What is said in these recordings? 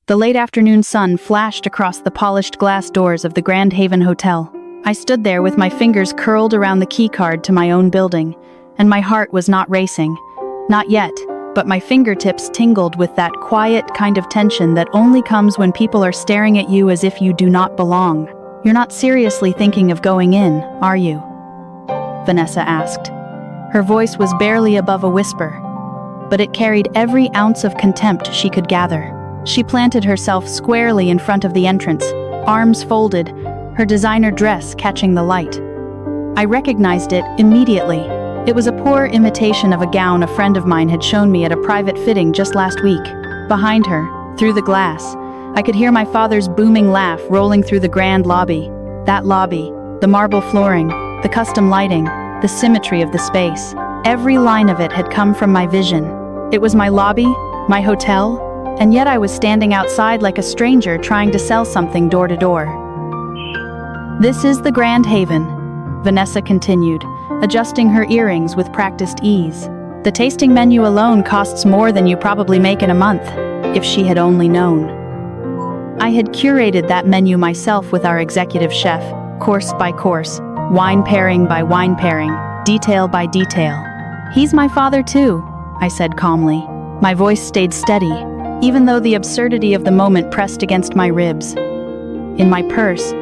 The late afternoon sun flashed across the polished glass doors of the Grand Haven Hotel. I stood there with my fingers curled around the keycard to my own building, and my heart was not racing. Not yet, but my fingertips tingled with that quiet kind of tension that only comes when people are staring at you as if you do not belong. "You're not seriously thinking of going in, are you?" Vanessa asked. Her voice was barely above a whisper, but it carried every ounce of contempt she could gather. She planted herself squarely in front of the entrance, arms folded, her designer dress catching the light. I recognized it immediately. It was a poor imitation of a gown a friend of mine had shown me at a private fitting just last week. Behind her, through the glass, I could hear my father's booming laugh rolling through the grand lobby. That lobby, the marble flooring, the custom lighting, the symmetry of the space. Every line of it had come from my vision. It was my lobby, my hotel, and yet I was standing outside like a stranger trying to sell something door to door. "This is the Grand Haven," Vanessa continued, adjusting her earrings with practiced ease. "The tasting menu alone costs more than you probably make in a month," if she had only known. I had curated that menu myself with our executive chef, course by course, wine pairing by wine pairing, detail by detail. "He's my father too," I said calmly. My voice stayed steady, even though the absurdity of the moment pressed against my ribs. In my purse,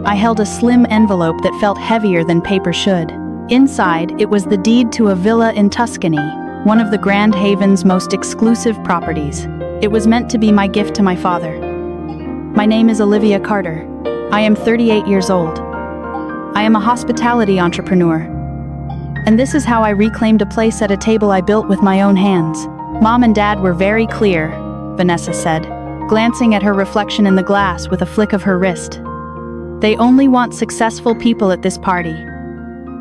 I held a slim envelope that felt heavier than paper should. Inside, it was the deed to a villa in Tuscany, one of the Grand Haven's most exclusive properties. It was meant to be my gift to my father. "My name is Olivia Carter. I am 38 years old. I am a hospitality entrepreneur. And this is how I reclaimed a place at a table I built with my own hands." "Mom and Dad were very clear," Vanessa said, glancing at her reflection in the glass with a flick of her wrist. "They only want successful people at this party.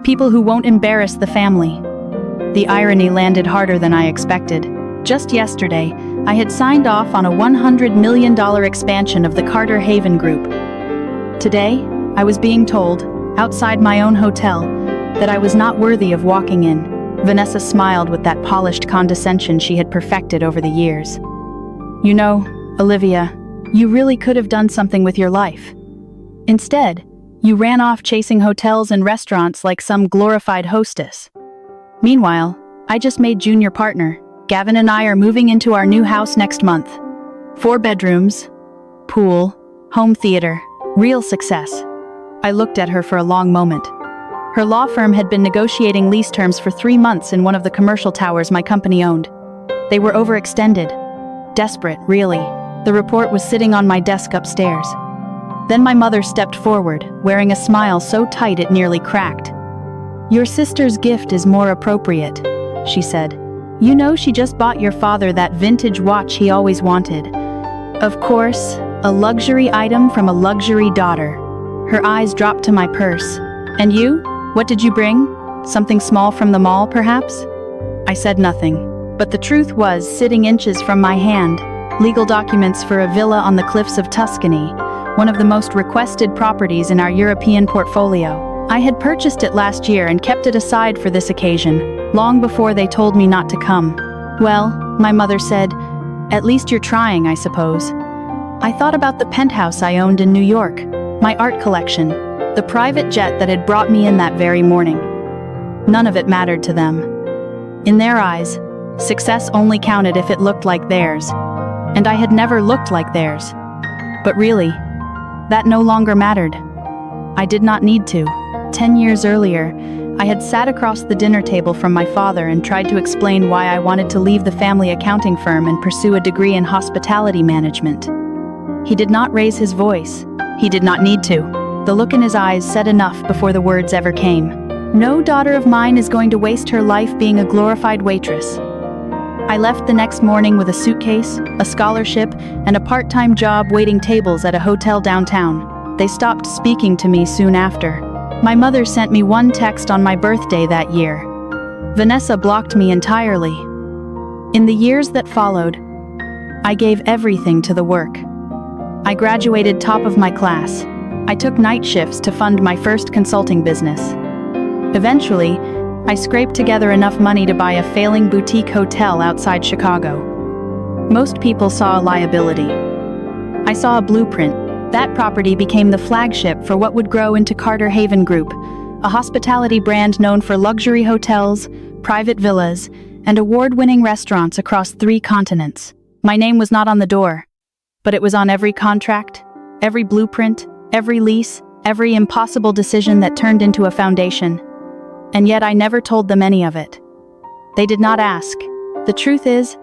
People who won't embarrass the family." The irony landed harder than I expected. Just yesterday, I had signed off on a $100 million expansion of the Carter Haven Group. Today, I was being told, outside my own hotel, that I was not worthy of walking in. Vanessa smiled with that polished condescension she had perfected over the years. "You know, Olivia, you really could have done something with your life. Instead, you ran off chasing hotels and restaurants like some glorified hostess. Meanwhile, I just made junior partner. Gavin and I are moving into our new house next month. 4 bedrooms, pool, home theater, real success." I looked at her for a long moment. Her law firm had been negotiating lease terms for 3 months in one of the commercial towers my company owned. They were overextended. Desperate, really. The report was sitting on my desk upstairs. Then my mother stepped forward, wearing a smile so tight it nearly cracked. "Your sister's gift is more appropriate," she said. "You know she just bought your father that vintage watch he always wanted. Of course, a luxury item from a luxury daughter." Her eyes dropped to my purse. "And you? What did you bring? Something small from the mall, perhaps?" I said nothing, but the truth was sitting inches from my hand. Legal documents for a villa on the cliffs of Tuscany, one of the most requested properties in our European portfolio. I had purchased it last year and kept it aside for this occasion, long before they told me not to come. "Well," my mother said, "at least you're trying, I suppose." I thought about the penthouse I owned in New York, my art collection, the private jet that had brought me in that very morning. None of it mattered to them. In their eyes, success only counted if it looked like theirs, and I had never looked like theirs. But really, that no longer mattered. I did not need to. 10 years earlier, I had sat across the dinner table from my father and tried to explain why I wanted to leave the family accounting firm and pursue a degree in hospitality management. He did not raise his voice. He did not need to. The look in his eyes said enough before the words ever came. "No daughter of mine is going to waste her life being a glorified waitress." I left the next morning with a suitcase, a scholarship, and a part-time job waiting tables at a hotel downtown. They stopped speaking to me soon after. My mother sent me one text on my birthday that year. Vanessa blocked me entirely. In the years that followed, I gave everything to the work. I graduated top of my class. I took night shifts to fund my first consulting business. Eventually, I scraped together enough money to buy a failing boutique hotel outside Chicago. Most people saw a liability. I saw a blueprint. That property became the flagship for what would grow into Carter Haven Group, a hospitality brand known for luxury hotels, private villas, and award-winning restaurants across 3 continents. My name was not on the door, but it was on every contract, every blueprint, every lease, every impossible decision that turned into a foundation. And yet I never told them any of it. They did not ask. The truth is,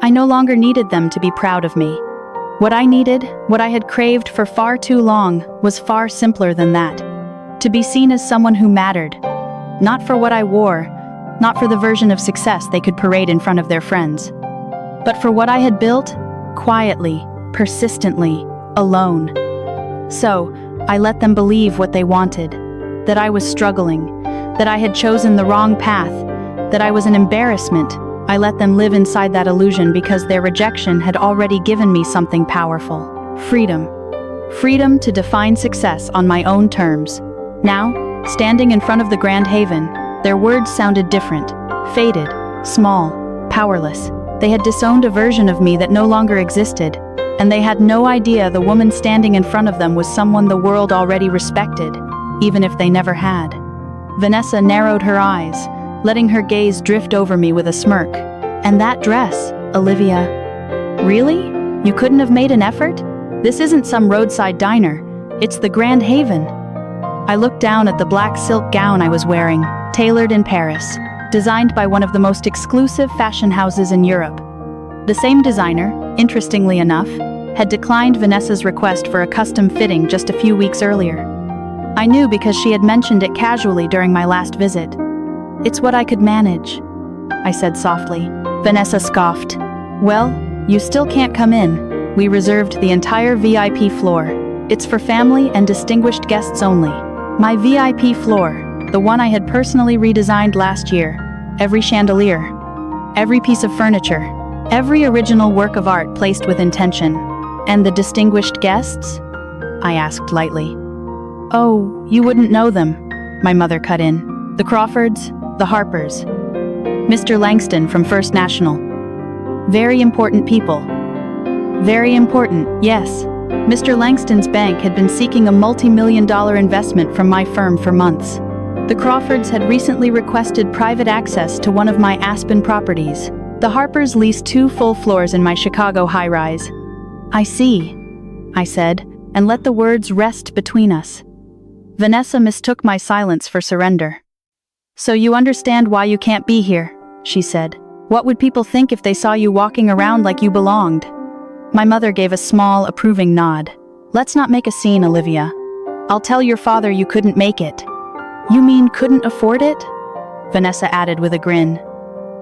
I no longer needed them to be proud of me. What I needed, what I had craved for far too long, was far simpler than that. To be seen as someone who mattered. Not for what I wore, not for the version of success they could parade in front of their friends, but for what I had built, quietly, persistently, alone. So, I let them believe what they wanted, that I was struggling, that I had chosen the wrong path, that I was an embarrassment. I let them live inside that illusion because their rejection had already given me something powerful. Freedom. Freedom to define success on my own terms. Now, standing in front of the Grand Haven, their words sounded different, faded, small, powerless. They had disowned a version of me that no longer existed, and they had no idea the woman standing in front of them was someone the world already respected, even if they never had. Vanessa narrowed her eyes, letting her gaze drift over me with a smirk. And that dress, Olivia. Really? You couldn't have made an effort? This isn't some roadside diner. It's the Grand Haven. I looked down at the black silk gown I was wearing, tailored in Paris, designed by one of the most exclusive fashion houses in Europe. The same designer, interestingly enough, had declined Vanessa's request for a custom fitting just a few weeks earlier. I knew because she had mentioned it casually during my last visit. It's what I could manage, I said softly. Vanessa scoffed. Well, you still can't come in. We reserved the entire VIP floor. It's for family and distinguished guests only. My VIP floor, the one I had personally redesigned last year. Every chandelier, every piece of furniture, every original work of art placed with intention. And the distinguished guests? I asked lightly. Oh, you wouldn't know them, my mother cut in. The Crawfords, the Harpers. Mr. Langston from First National. Very important people. Very important, yes. Mr. Langston's bank had been seeking a multi-million-dollar investment from my firm for months. The Crawfords had recently requested private access to one of my Aspen properties. The Harpers leased 2 full floors in my Chicago high-rise. I see, I said, and let the words rest between us. Vanessa mistook my silence for surrender. So you understand why you can't be here, she said. What would people think if they saw you walking around like you belonged? My mother gave a small, approving nod. Let's not make a scene, Olivia. I'll tell your father you couldn't make it. You mean couldn't afford it? Vanessa added with a grin.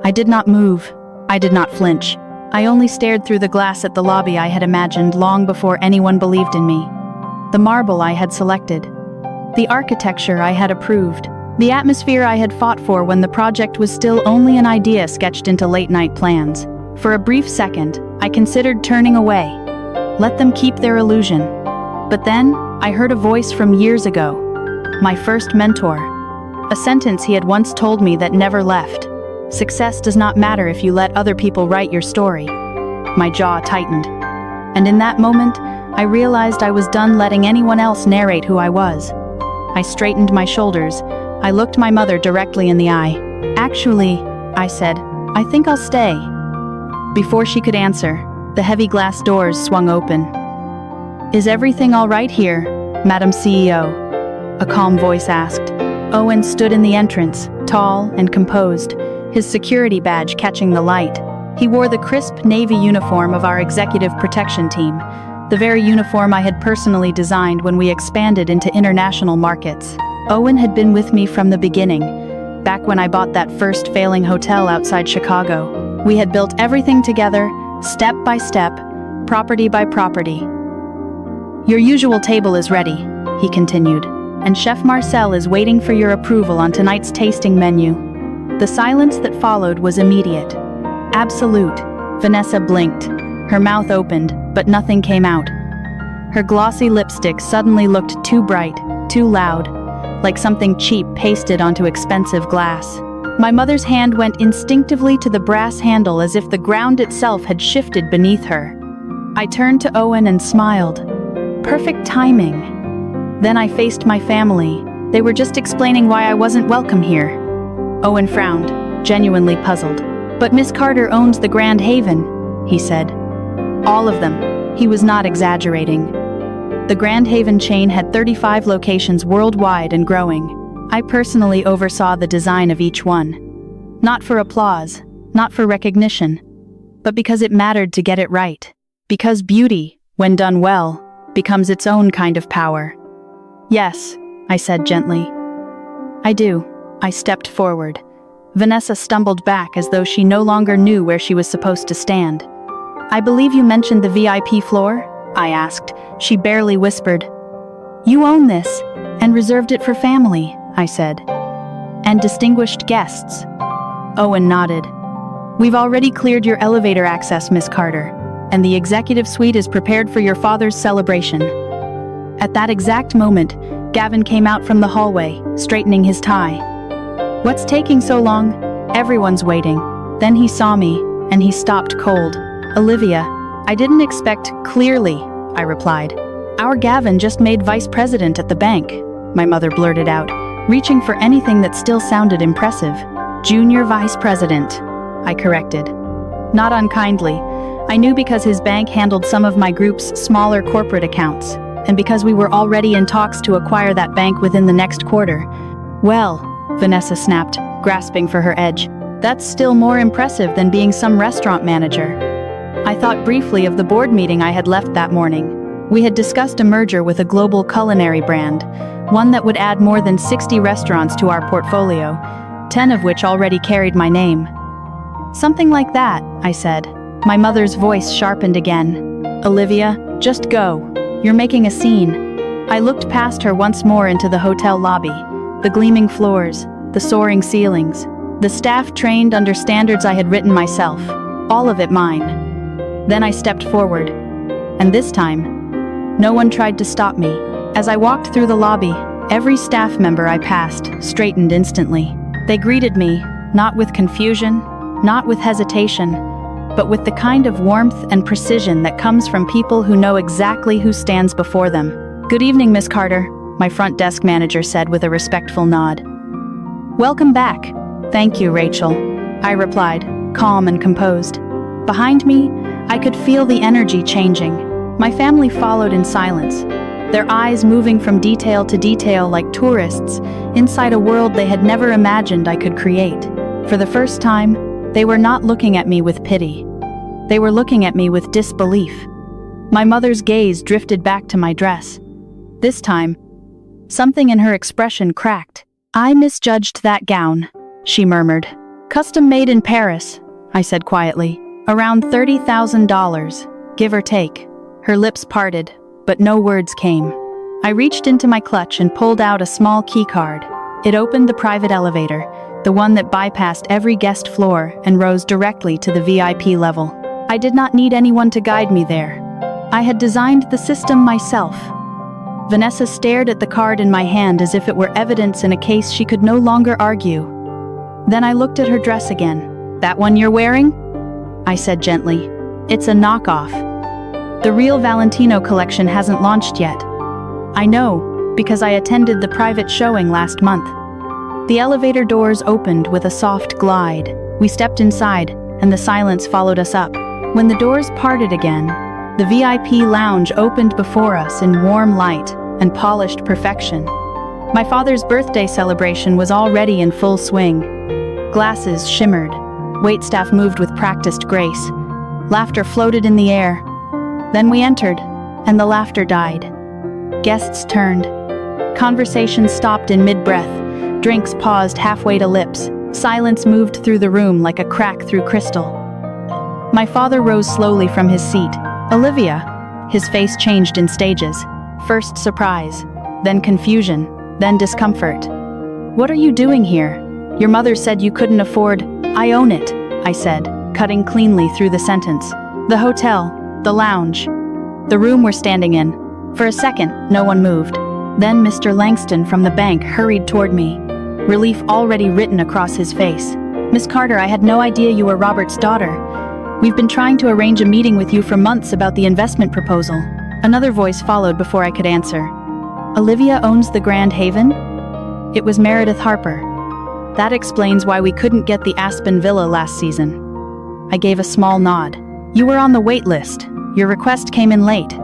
I did not move. I did not flinch. I only stared through the glass at the lobby I had imagined long before anyone believed in me. The marble I had selected. The architecture I had approved. The atmosphere I had fought for when the project was still only an idea sketched into late-night plans. For a brief second, I considered turning away. Let them keep their illusion. But then, I heard a voice from years ago. My first mentor. A sentence he had once told me that never left. Success does not matter if you let other people write your story. My jaw tightened. And in that moment, I realized I was done letting anyone else narrate who I was. I straightened my shoulders. I looked my mother directly in the eye. Actually, I said, I think I'll stay. Before she could answer, the heavy glass doors swung open. Is everything all right here, Madam CEO? A calm voice asked. Owen stood in the entrance, tall and composed, his security badge catching the light. He wore the crisp navy uniform of our executive protection team, the very uniform I had personally designed when we expanded into international markets. Owen had been with me from the beginning, back when I bought that first failing hotel outside Chicago. We had built everything together, step by step, property by property. Your usual table is ready, he continued, and Chef Marcel is waiting for your approval on tonight's tasting menu. The silence that followed was immediate. Absolute. Vanessa blinked. Her mouth opened, but nothing came out. Her glossy lipstick suddenly looked too bright, too loud, like something cheap pasted onto expensive glass. My mother's hand went instinctively to the brass handle as if the ground itself had shifted beneath her. I turned to Owen and smiled. Perfect timing. Then I faced my family. They were just explaining why I wasn't welcome here. Owen frowned, genuinely puzzled. But Miss Carter owns the Grand Haven, he said. All of them. He was not exaggerating. The Grand Haven chain had 35 locations worldwide and growing. I personally oversaw the design of each one. Not for applause, not for recognition, but because it mattered to get it right. Because beauty, when done well, becomes its own kind of power. Yes, I said gently. I do. I stepped forward. Vanessa stumbled back as though she no longer knew where she was supposed to stand. I believe you mentioned the VIP floor? I asked. She barely whispered. You own this, and reserved it for family, I said. And distinguished guests. Owen nodded. We've already cleared your elevator access, Miss Carter, and the executive suite is prepared for your father's celebration. At that exact moment, Gavin came out from the hallway, straightening his tie. What's taking so long? Everyone's waiting. Then he saw me, and he stopped cold. Olivia, I didn't expect clearly, I replied. Our Gavin just made vice president at the bank, my mother blurted out, reaching for anything that still sounded impressive. Junior vice president, I corrected. Not unkindly. I knew because his bank handled some of my group's smaller corporate accounts, and because we were already in talks to acquire that bank within the next quarter. Well, Vanessa snapped, grasping for her edge. That's still more impressive than being some restaurant manager. I thought briefly of the board meeting I had left that morning. We had discussed a merger with a global culinary brand, one that would add more than 60 restaurants to our portfolio, 10 of which already carried my name. Something like that, I said. My mother's voice sharpened again. Olivia, just go. You're making a scene. I looked past her once more into the hotel lobby. The gleaming floors, the soaring ceilings, the staff trained under standards I had written myself, all of it mine. Then I stepped forward, and this time, no one tried to stop me. As I walked through the lobby, every staff member I passed straightened instantly. They greeted me, not with confusion, not with hesitation, but with the kind of warmth and precision that comes from people who know exactly who stands before them. Good evening, Miss Carter, my front desk manager said with a respectful nod. Welcome back. Thank you, Rachel, I replied, calm and composed. Behind me, I could feel the energy changing. My family followed in silence, their eyes moving from detail to detail like tourists inside a world they had never imagined I could create. For the first time, they were not looking at me with pity. They were looking at me with disbelief. My mother's gaze drifted back to my dress. This time, something in her expression cracked. I misjudged that gown, she murmured. Custom made in Paris, I said quietly. Around $30,000, give or take. Her lips parted, but no words came. I reached into my clutch and pulled out a small key card. It opened the private elevator, the one that bypassed every guest floor and rose directly to the VIP level. I did not need anyone to guide me there. I had designed the system myself. Vanessa stared at the card in my hand as if it were evidence in a case she could no longer argue. Then I looked at her dress again. That one you're wearing? I said gently. It's a knockoff. The real Valentino collection hasn't launched yet. I know, because I attended the private showing last month. The elevator doors opened with a soft glide. We stepped inside, and the silence followed us up. When the doors parted again, the VIP lounge opened before us in warm light and polished perfection. My father's birthday celebration was already in full swing. Glasses shimmered. Waitstaff moved with practiced grace. Laughter floated in the air. Then we entered, and the laughter died. Guests turned. Conversation stopped in mid-breath. Drinks paused halfway to lips. Silence moved through the room like a crack through crystal. My father rose slowly from his seat. Olivia. His face changed in stages. First surprise, then confusion, then discomfort. What are you doing here? Your mother said you couldn't afford. I own it, I said, cutting cleanly through the sentence. The hotel, the lounge, the room we're standing in. For a second, no one moved. Then Mr. Langston from the bank hurried toward me, relief already written across his face. Miss Carter, I had no idea you were Robert's daughter. We've been trying to arrange a meeting with you for months about the investment proposal." Another voice followed before I could answer. "Olivia owns the Grand Haven?" It was Meredith Harper. "That explains why we couldn't get the Aspen Villa last season." I gave a small nod. "You were on the wait list. Your request came in late."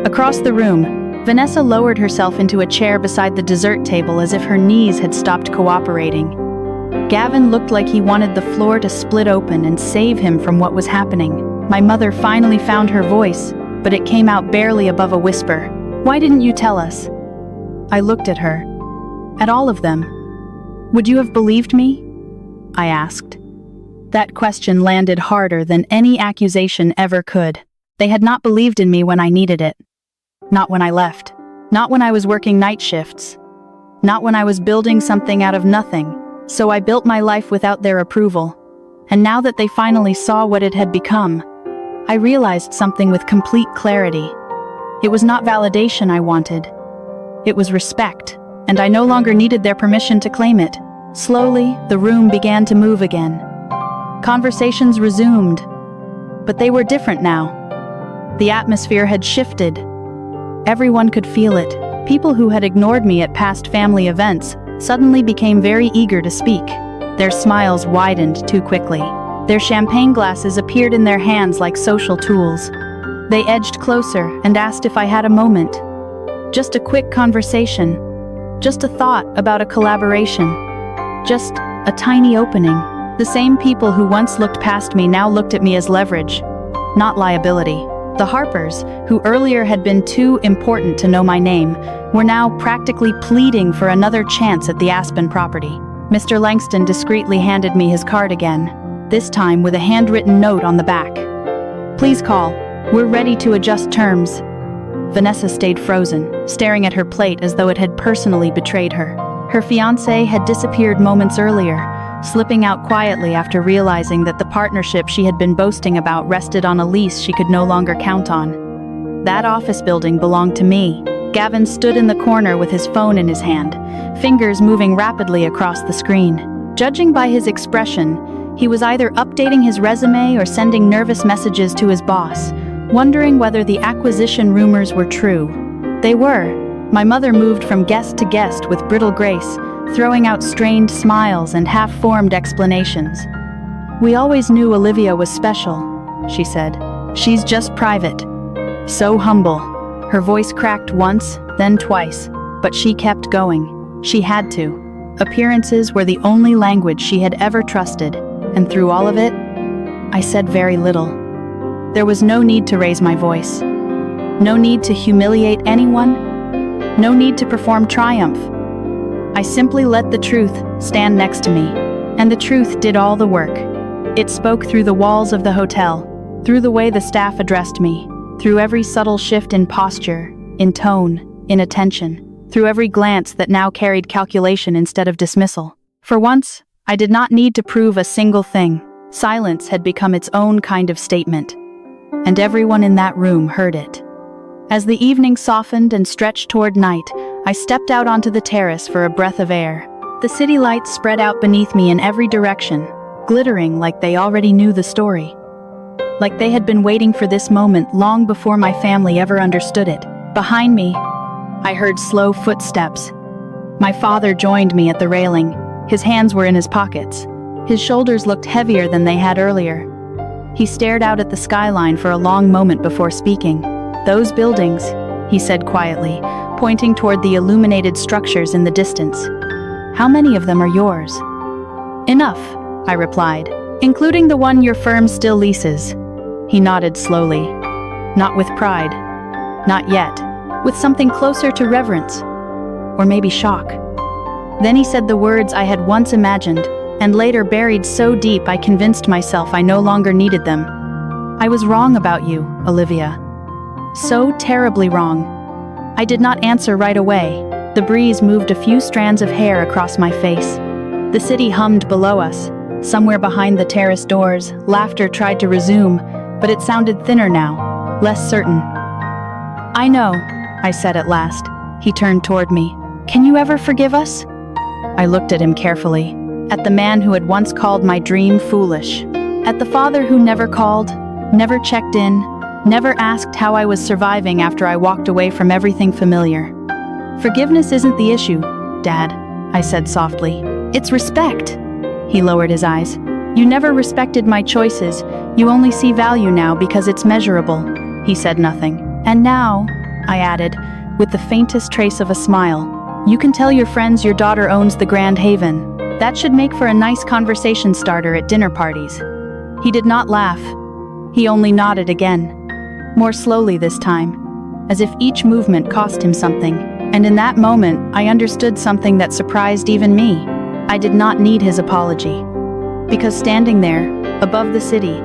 Across the room, Vanessa lowered herself into a chair beside the dessert table as if her knees had stopped cooperating. Gavin looked like he wanted the floor to split open and save him from what was happening. My mother finally found her voice, but it came out barely above a whisper. "Why didn't you tell us?" I looked at her. "At all of them. Would you have believed me?" I asked. That question landed harder than any accusation ever could. They had not believed in me when I needed it. Not when I left. Not when I was working night shifts. Not when I was building something out of nothing. So I built my life without their approval. And now that they finally saw what it had become, I realized something with complete clarity. It was not validation I wanted. It was respect, and I no longer needed their permission to claim it. Slowly, the room began to move again. Conversations resumed, but they were different now. The atmosphere had shifted. Everyone could feel it. People who had ignored me at past family events suddenly became very eager to speak. Their smiles widened too quickly. Their champagne glasses appeared in their hands like social tools. They edged closer and asked if I had a moment. Just a quick conversation. Just a thought about a collaboration. Just a tiny opening. The same people who once looked past me now looked at me as leverage, not liability. The Harpers, who earlier had been too important to know my name, were now practically pleading for another chance at the Aspen property. Mr. Langston discreetly handed me his card again, this time with a handwritten note on the back. "Please call. We're ready to adjust terms." Vanessa stayed frozen, staring at her plate as though it had personally betrayed her. Her fiancé had disappeared moments earlier, slipping out quietly after realizing that the partnership she had been boasting about rested on a lease she could no longer count on. That office building belonged to me. Gavin stood in the corner with his phone in his hand, fingers moving rapidly across the screen. Judging by his expression, he was either updating his resume or sending nervous messages to his boss, wondering whether the acquisition rumors were true. They were. My mother moved from guest to guest with brittle grace, throwing out strained smiles and half-formed explanations. "We always knew Olivia was special," she said. "She's just private. So humble." Her voice cracked once, then twice, but she kept going. She had to. Appearances were the only language she had ever trusted, and through all of it, I said very little. There was no need to raise my voice. No need to humiliate anyone. No need to perform triumph. I simply let the truth stand next to me, and the truth did all the work. It spoke through the walls of the hotel, through the way the staff addressed me, through every subtle shift in posture, in tone, in attention, through every glance that now carried calculation instead of dismissal. For once, I did not need to prove a single thing. Silence had become its own kind of statement, and everyone in that room heard it. As the evening softened and stretched toward night, I stepped out onto the terrace for a breath of air. The city lights spread out beneath me in every direction, glittering like they already knew the story. Like they had been waiting for this moment long before my family ever understood it. Behind me, I heard slow footsteps. My father joined me at the railing. His hands were in his pockets. His shoulders looked heavier than they had earlier. He stared out at the skyline for a long moment before speaking. "Those buildings," he said quietly, pointing toward the illuminated structures in the distance. "How many of them are yours?" "Enough," I replied, "including the one your firm still leases." He nodded slowly. Not with pride. Not yet. With something closer to reverence. Or maybe shock. Then he said the words I had once imagined, and later buried so deep I convinced myself I no longer needed them. "I was wrong about you, Olivia. So terribly wrong." I did not answer right away. The breeze moved a few strands of hair across my face. The city hummed below us. Somewhere behind the terrace doors, laughter tried to resume, but it sounded thinner now, less certain. "I know," I said at last. He turned toward me. "Can you ever forgive us?" I looked at him carefully, at the man who had once called my dream foolish. At the father who never called, never checked in, never asked how I was surviving after I walked away from everything familiar. "Forgiveness isn't the issue, Dad," I said softly. "It's respect." He lowered his eyes. "You never respected my choices. You only see value now because it's measurable." He said nothing. "And now," I added, with the faintest trace of a smile, "you can tell your friends your daughter owns the Grand Haven. That should make for a nice conversation starter at dinner parties." He did not laugh. He only nodded again, more slowly this time, as if each movement cost him something. And in that moment, I understood something that surprised even me. I did not need his apology. Because standing there, above the city,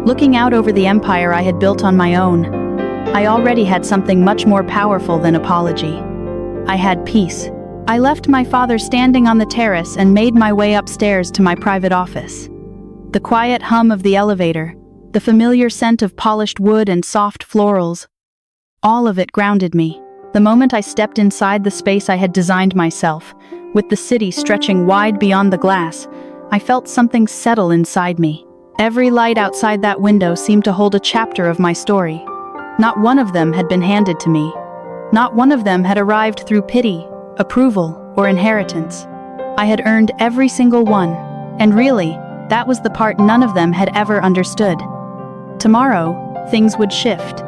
looking out over the empire I had built on my own, I already had something much more powerful than apology. I had peace. I left my father standing on the terrace and made my way upstairs to my private office. The quiet hum of the elevator, the familiar scent of polished wood and soft florals, all of it grounded me. The moment I stepped inside the space I had designed myself, with the city stretching wide beyond the glass, I felt something settle inside me. Every light outside that window seemed to hold a chapter of my story. Not one of them had been handed to me. Not one of them had arrived through pity, approval, or inheritance. I had earned every single one, and really, that was the part none of them had ever understood. Tomorrow, things would shift.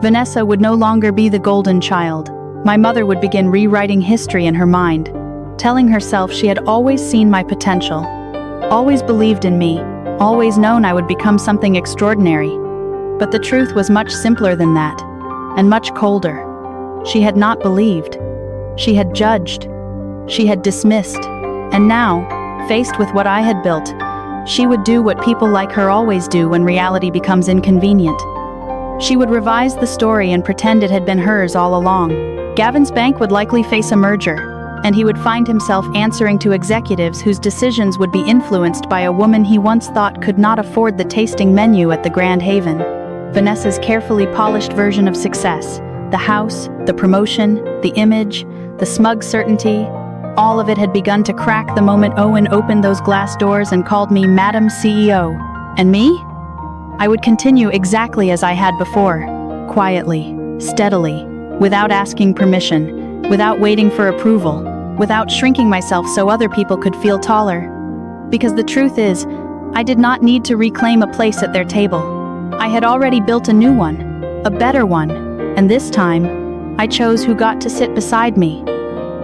Vanessa would no longer be the golden child. My mother would begin rewriting history in her mind, telling herself she had always seen my potential, always believed in me, always known I would become something extraordinary. But the truth was much simpler than that, and much colder. She had not believed. She had judged. She had dismissed. And now, faced with what I had built, she would do what people like her always do when reality becomes inconvenient. She would revise the story and pretend it had been hers all along. Gavin's bank would likely face a merger, and he would find himself answering to executives whose decisions would be influenced by a woman he once thought could not afford the tasting menu at the Grand Haven. Vanessa's carefully polished version of success, the house, the promotion, the image, the smug certainty, all of it had begun to crack the moment Owen opened those glass doors and called me Madam CEO. And me? I would continue exactly as I had before, quietly, steadily, without asking permission, without waiting for approval, without shrinking myself so other people could feel taller. Because the truth is, I did not need to reclaim a place at their table. I had already built a new one, a better one, and this time, I chose who got to sit beside me.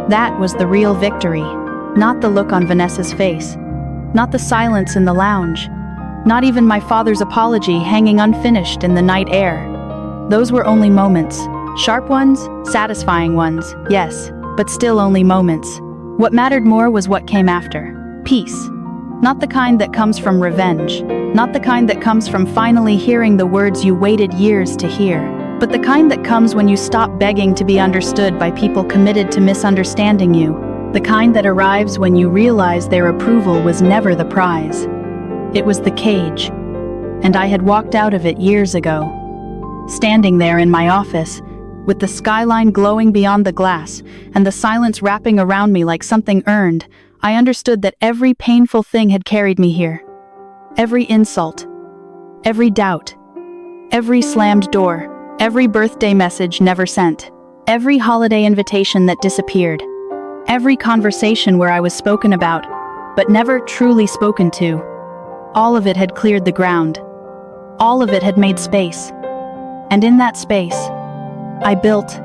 That was the real victory, not the look on Vanessa's face, not the silence in the lounge, not even my father's apology hanging unfinished in the night air. Those were only moments. Sharp ones, satisfying ones, yes, but still only moments. What mattered more was what came after. Peace. Not the kind that comes from revenge, not the kind that comes from finally hearing the words you waited years to hear, but the kind that comes when you stop begging to be understood by people committed to misunderstanding you. The kind that arrives when you realize their approval was never the prize. It was the cage, and I had walked out of it years ago. Standing there in my office, with the skyline glowing beyond the glass and the silence wrapping around me like something earned, I understood that every painful thing had carried me here. Every insult, every doubt, every slammed door, every birthday message never sent, every holiday invitation that disappeared, every conversation where I was spoken about, but never truly spoken to. All of it had cleared the ground. All of it had made space. And in that space, I built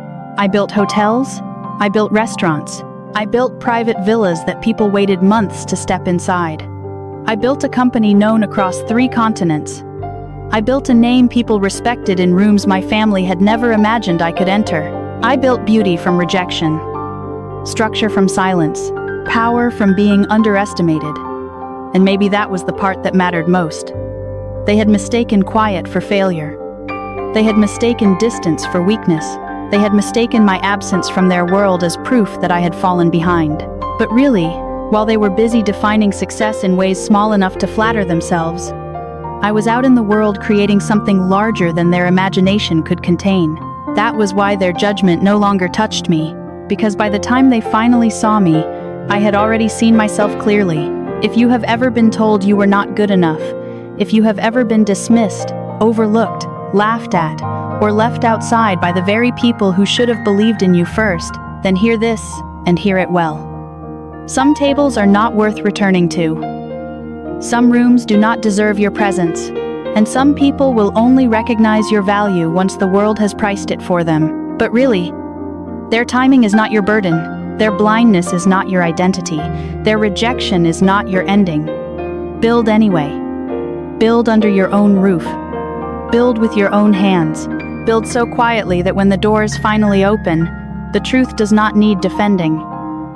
hotels, I built restaurants, I built private villas that people waited months to step inside. I built a company known across 3 continents. I built a name people respected in rooms my family had never imagined I could enter. I built beauty from rejection, structure from silence, power from being underestimated. And maybe that was the part that mattered most. They had mistaken quiet for failure. They had mistaken distance for weakness. They had mistaken my absence from their world as proof that I had fallen behind. But really, while they were busy defining success in ways small enough to flatter themselves, I was out in the world creating something larger than their imagination could contain. That was why their judgment no longer touched me, because by the time they finally saw me, I had already seen myself clearly. If you have ever been told you were not good enough, If you have ever been dismissed, overlooked, laughed at, or left outside by the very people who should have believed in you first, then hear this, and hear it well. Some tables are not worth returning to. Some rooms do not deserve your presence, and some people will only recognize your value once the world has priced it for them. But really, their timing is not your burden, their blindness is not your identity, their rejection is not your ending. Build anyway. Build under your own roof. Build with your own hands. Build so quietly that when the doors finally open, the truth does not need defending.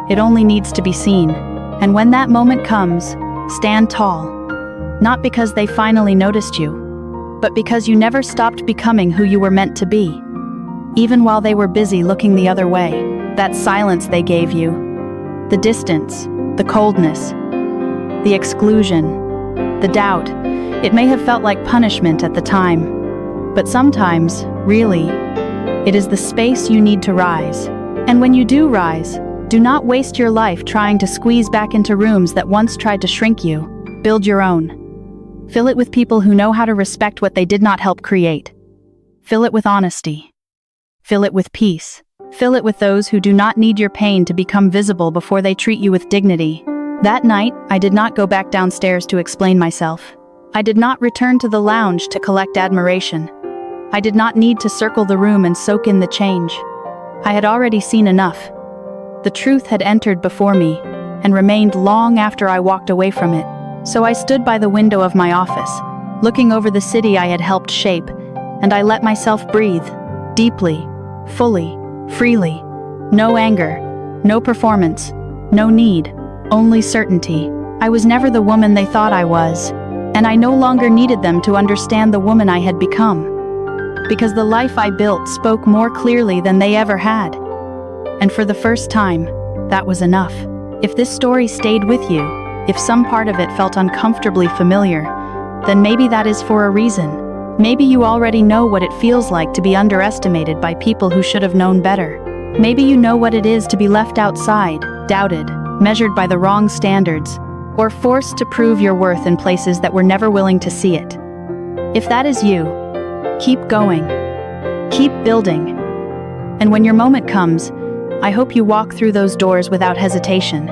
It only needs to be seen. And when that moment comes, stand tall. Not because they finally noticed you, but because you never stopped becoming who you were meant to be. Even while they were busy looking the other way, that silence they gave you, the distance, the coldness, the exclusion, the doubt, it may have felt like punishment at the time. But sometimes, really, it is the space you need to rise. And when you do rise, do not waste your life trying to squeeze back into rooms that once tried to shrink you. Build your own. Fill it with people who know how to respect what they did not help create. Fill it with honesty. Fill it with peace. Fill it with those who do not need your pain to become visible before they treat you with dignity. That night, I did not go back downstairs to explain myself. I did not return to the lounge to collect admiration. I did not need to circle the room and soak in the change. I had already seen enough. The truth had entered before me, and remained long after I walked away from it. So I stood by the window of my office, looking over the city I had helped shape, and I let myself breathe, deeply, fully, freely. No anger, no performance, no need, only certainty. I was never the woman they thought I was, and I no longer needed them to understand the woman I had become. Because the life I built spoke more clearly than they ever had. And for the first time, that was enough. If this story stayed with you, if some part of it felt uncomfortably familiar, then maybe that is for a reason. Maybe you already know what it feels like to be underestimated by people who should have known better. Maybe you know what it is to be left outside, doubted, measured by the wrong standards, or forced to prove your worth in places that were never willing to see it. If that is you, keep going. Keep building. And when your moment comes, I hope you walk through those doors without hesitation.